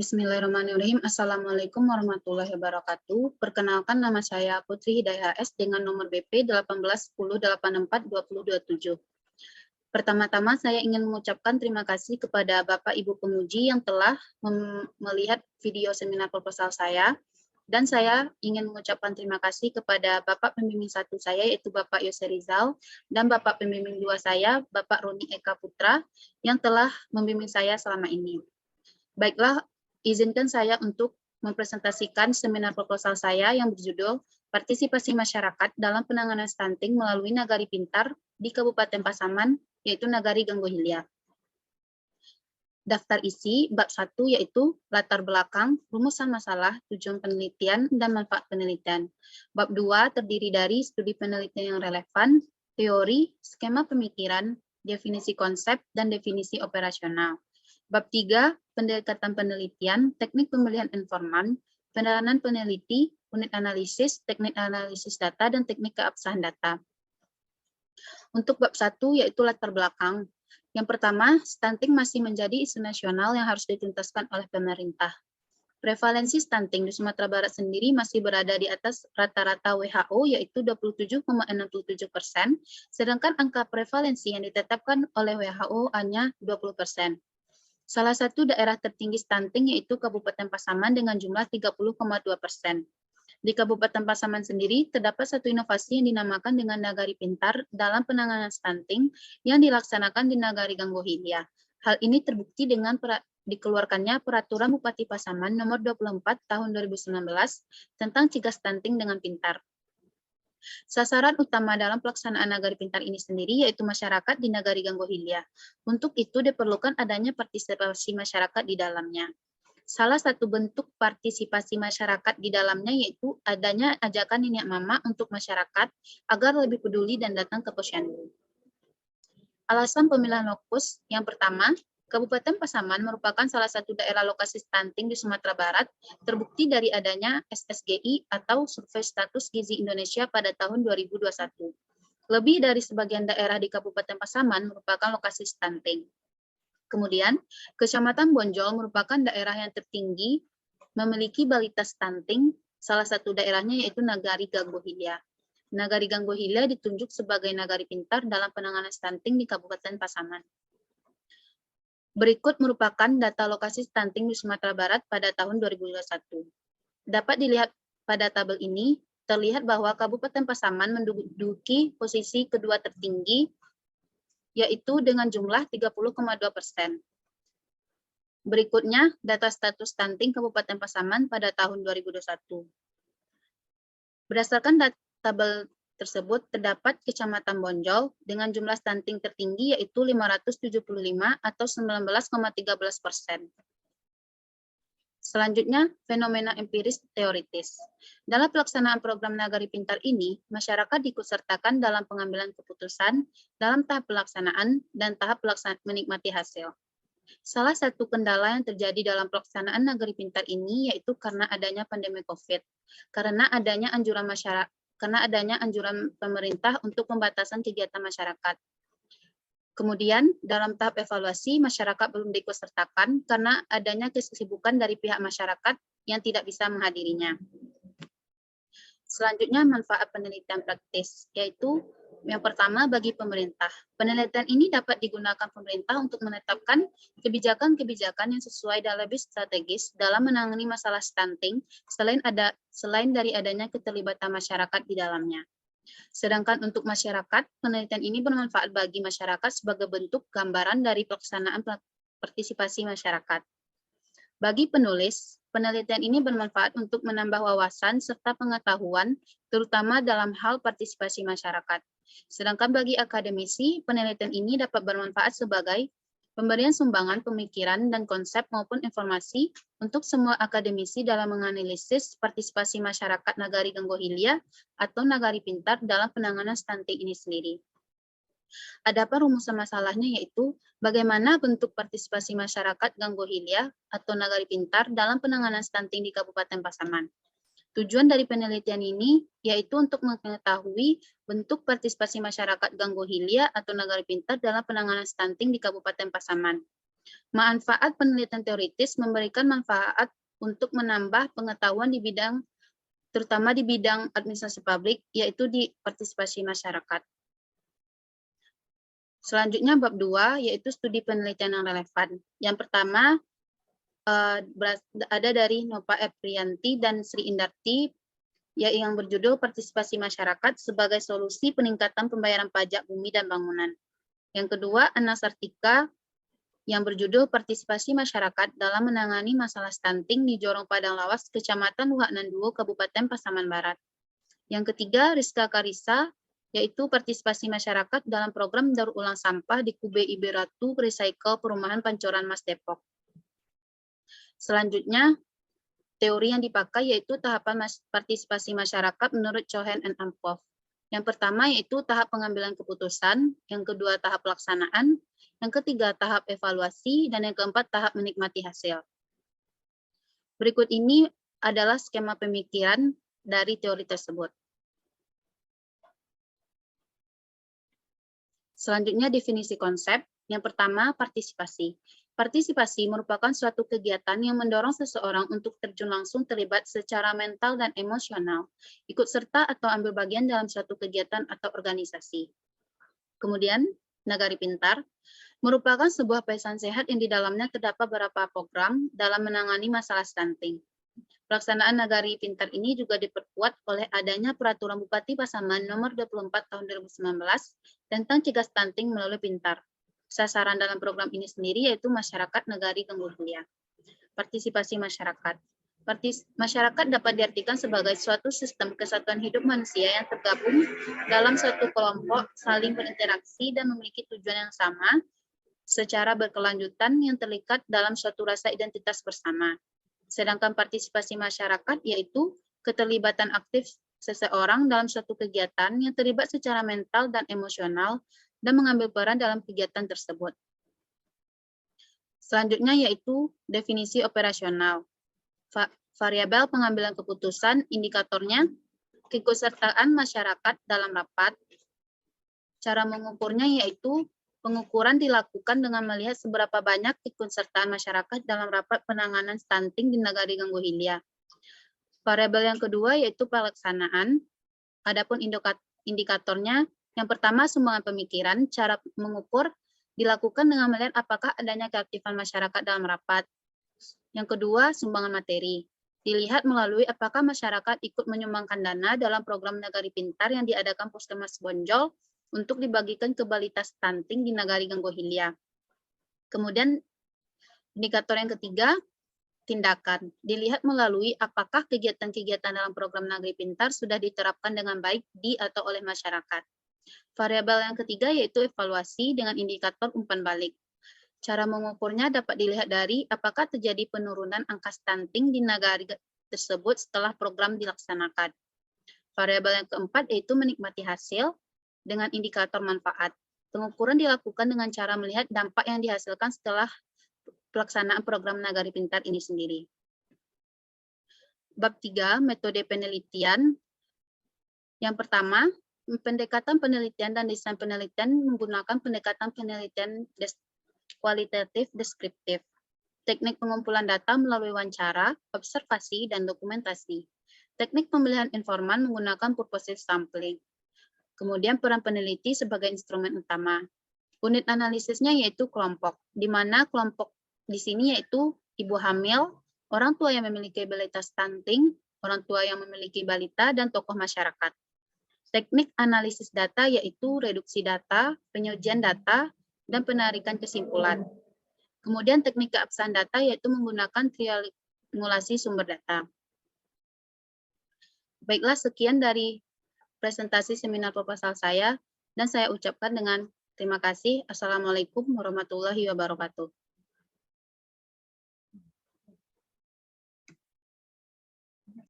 Bismillahirrahmanirrahim. Assalamualaikum warahmatullahi wabarakatuh. Perkenalkan, nama saya Putri Hidayah S dengan nomor BP 1810842027. Pertama-tama saya ingin mengucapkan terima kasih kepada Bapak Ibu Pemuji yang telah melihat video seminar proposal saya. Dan saya ingin mengucapkan terima kasih kepada Bapak Pembimbing 1 saya, yaitu Bapak Yose Rizal, dan Bapak Pembimbing 2 saya, Bapak Roni Eka Putra, yang telah membimbing saya selama ini. Baiklah, izinkan saya untuk mempresentasikan seminar proposal saya yang berjudul Partisipasi Masyarakat dalam Penanganan Stunting melalui Nagari Pintar di Kabupaten Pasaman, yaitu Nagari Ganggo Hilya. Daftar isi bab 1 yaitu latar belakang, rumusan masalah, tujuan penelitian, dan manfaat penelitian. Bab 2 terdiri dari studi penelitian yang relevan, teori, skema pemikiran, definisi konsep, dan definisi operasional. Bab 3, pendekatan penelitian, teknik pemilihan informan, peneranan peneliti, unit analisis, teknik analisis data, dan teknik keabsahan data. Untuk bab 1 yaitu latar belakang. Yang pertama, stunting masih menjadi isu nasional yang harus dituntaskan oleh pemerintah. Prevalensi stunting di Sumatera Barat sendiri masih berada di atas rata-rata WHO, yaitu 27,67%, sedangkan angka prevalensi yang ditetapkan oleh WHO hanya 20%. Salah satu daerah tertinggi stunting yaitu Kabupaten Pasaman dengan jumlah 30,2%. Di Kabupaten Pasaman sendiri, terdapat satu inovasi yang dinamakan dengan Nagari Pintar dalam penanganan stunting yang dilaksanakan di Nagari Ganggo Hilya. Hal ini terbukti dengan dikeluarkannya Peraturan Bupati Pasaman Nomor 24 Tahun 2019 tentang cegah stunting dengan pintar. Sasaran utama dalam pelaksanaan Nagari Pintar ini sendiri yaitu masyarakat di Nagari Ganggo Hilya. Untuk itu diperlukan adanya partisipasi masyarakat di dalamnya. Salah satu bentuk partisipasi masyarakat di dalamnya yaitu adanya ajakan nenek mama untuk masyarakat agar lebih peduli dan datang ke posyandu. Alasan pemilihan lokus yang pertama, Kabupaten Pasaman merupakan salah satu daerah lokasi stunting di Sumatera Barat, terbukti dari adanya SSGI atau Survei Status Gizi Indonesia pada tahun 2021. Lebih dari sebagian daerah di Kabupaten Pasaman merupakan lokasi stunting. Kemudian, Kecamatan Bonjol merupakan daerah yang tertinggi memiliki balita stunting, salah satu daerahnya yaitu Nagari Ganggo Hilya. Nagari Ganggo Hilya ditunjuk sebagai Nagari Pintar dalam penanganan stunting di Kabupaten Pasaman. Berikut merupakan data lokasi stunting di Sumatera Barat pada tahun 2021. Dapat dilihat pada tabel ini, terlihat bahwa Kabupaten Pasaman menduduki posisi kedua tertinggi, yaitu dengan jumlah 30,2%. Berikutnya, data status stunting Kabupaten Pasaman pada tahun 2021. Berdasarkan tabel tersebut, terdapat Kecamatan Bonjol dengan jumlah stunting tertinggi yaitu 575 atau 19,13%. Selanjutnya, fenomena empiris teoritis. Dalam pelaksanaan program Nagari Pintar ini, masyarakat diikutsertakan dalam pengambilan keputusan, dalam tahap pelaksanaan, dan tahap menikmati hasil. Salah satu kendala yang terjadi dalam pelaksanaan Nagari Pintar ini yaitu karena adanya pandemi COVID, karena adanya anjuran pemerintah untuk pembatasan kegiatan masyarakat. Kemudian, dalam tahap evaluasi, masyarakat belum diikutsertakan karena adanya kesibukan dari pihak masyarakat yang tidak bisa menghadirinya. Selanjutnya, manfaat penelitian praktis, yaitu yang pertama bagi pemerintah. Penelitian ini dapat digunakan pemerintah untuk menetapkan kebijakan-kebijakan yang sesuai dan lebih strategis dalam menangani masalah stunting, selain dari adanya keterlibatan masyarakat di dalamnya. Sedangkan untuk masyarakat, penelitian ini bermanfaat bagi masyarakat sebagai bentuk gambaran dari pelaksanaan partisipasi masyarakat. Bagi penulis, penelitian ini bermanfaat untuk menambah wawasan serta pengetahuan, terutama dalam hal partisipasi masyarakat. Sedangkan bagi akademisi, penelitian ini dapat bermanfaat sebagai pemberian sumbangan pemikiran dan konsep maupun informasi untuk semua akademisi dalam menganalisis partisipasi masyarakat Nagari Ganggo Hilya atau Nagari Pintar dalam penanganan stunting ini sendiri. Adapun rumusan masalahnya yaitu bagaimana bentuk partisipasi masyarakat Ganggo Hilya atau Nagari Pintar dalam penanganan stunting di Kabupaten Pasaman. Tujuan dari penelitian ini yaitu untuk mengetahui bentuk partisipasi masyarakat Ganggo Hilya atau Nagari Pintar dalam penanganan stunting di Kabupaten Pasaman. Manfaat penelitian teoritis memberikan manfaat untuk menambah pengetahuan di bidang, terutama di bidang administrasi publik, yaitu di partisipasi masyarakat. Selanjutnya bab 2, yaitu studi penelitian yang relevan. Yang pertama, ada dari Nova Eprianti dan Sri Indarti, yang berjudul Partisipasi Masyarakat sebagai Solusi Peningkatan Pembayaran Pajak Bumi dan Bangunan. Yang kedua, Anna Sartika, yang berjudul Partisipasi Masyarakat dalam Menangani Masalah Stunting di Jorong Padang Lawas, Kecamatan Luhak Nanduo, Kabupaten Pasaman Barat. Yang ketiga, Rizka Karisa, yaitu Partisipasi Masyarakat dalam Program Daur Ulang Sampah di Kube IB Ratu Recycle Perumahan Pancoran Mas Depok. Selanjutnya, teori yang dipakai yaitu tahapan partisipasi masyarakat menurut Cohen and Amphoff. Yang pertama yaitu tahap pengambilan keputusan, yang kedua tahap pelaksanaan, yang ketiga tahap evaluasi, dan yang keempat tahap menikmati hasil. Berikut ini adalah skema pemikiran dari teori tersebut. Selanjutnya definisi konsep. Yang pertama, partisipasi. Partisipasi merupakan suatu kegiatan yang mendorong seseorang untuk terjun langsung terlibat secara mental dan emosional, ikut serta atau ambil bagian dalam suatu kegiatan atau organisasi. Kemudian, Nagari Pintar merupakan sebuah pesan sehat yang di dalamnya terdapat beberapa program dalam menangani masalah stunting. Pelaksanaan Nagari Pintar ini juga diperkuat oleh adanya Peraturan Bupati Pasaman Nomor 24 Tahun 2019 tentang cegah stunting melalui Pintar. Sasaran dalam program ini sendiri yaitu masyarakat Nagari Gangguhilia. Partisipasi masyarakat. Masyarakat dapat diartikan sebagai suatu sistem kesatuan hidup manusia yang tergabung dalam suatu kelompok, saling berinteraksi dan memiliki tujuan yang sama secara berkelanjutan yang terlibat dalam suatu rasa identitas bersama. Sedangkan partisipasi masyarakat yaitu keterlibatan aktif seseorang dalam suatu kegiatan yang terlibat secara mental dan emosional dan mengambil peran dalam kegiatan tersebut. Selanjutnya yaitu definisi operasional. Variabel pengambilan keputusan, indikatornya, keikutsertaan masyarakat dalam rapat. Cara mengukurnya yaitu pengukuran dilakukan dengan melihat seberapa banyak keikutsertaan masyarakat dalam rapat penanganan stunting di Nagari Gangguhilia. Variabel yang kedua yaitu pelaksanaan. Adapun indikatornya, yang pertama sumbangan pemikiran. Cara mengukur dilakukan dengan melihat apakah adanya keaktifan masyarakat dalam rapat. Yang kedua, sumbangan materi. Dilihat melalui apakah masyarakat ikut menyumbangkan dana dalam program Nagari Pintar yang diadakan Puskesmas Bonjol untuk dibagikan ke balita stunting di Nagari Gangguhilia. Kemudian indikator yang ketiga, tindakan. Dilihat melalui apakah kegiatan-kegiatan dalam program Nagari Pintar sudah diterapkan dengan baik di atau oleh masyarakat. Variabel yang ketiga yaitu evaluasi dengan indikator umpan balik. Cara mengukurnya dapat dilihat dari apakah terjadi penurunan angka stunting di Nagari tersebut setelah program dilaksanakan. Variabel yang keempat yaitu menikmati hasil dengan indikator manfaat. Pengukuran dilakukan dengan cara melihat dampak yang dihasilkan setelah pelaksanaan program Nagari Pintar ini sendiri. Bab 3, metode penelitian. Yang pertama, pendekatan penelitian dan desain penelitian menggunakan pendekatan penelitian kualitatif deskriptif. Teknik pengumpulan data melalui wawancara, observasi, dan dokumentasi. Teknik pemilihan informan menggunakan purposive sampling. Kemudian peran peneliti sebagai instrumen utama. Unit analisisnya yaitu kelompok, di mana kelompok di sini yaitu ibu hamil, orang tua yang memiliki balita stunting, orang tua yang memiliki balita, dan tokoh masyarakat. Teknik analisis data yaitu reduksi data, penyajian data, dan penarikan kesimpulan. Kemudian teknik keabsahan data yaitu menggunakan triangulasi sumber data. Baiklah, sekian dari presentasi seminar proposal saya, dan saya ucapkan dengan terima kasih. Assalamualaikum warahmatullahi wabarakatuh.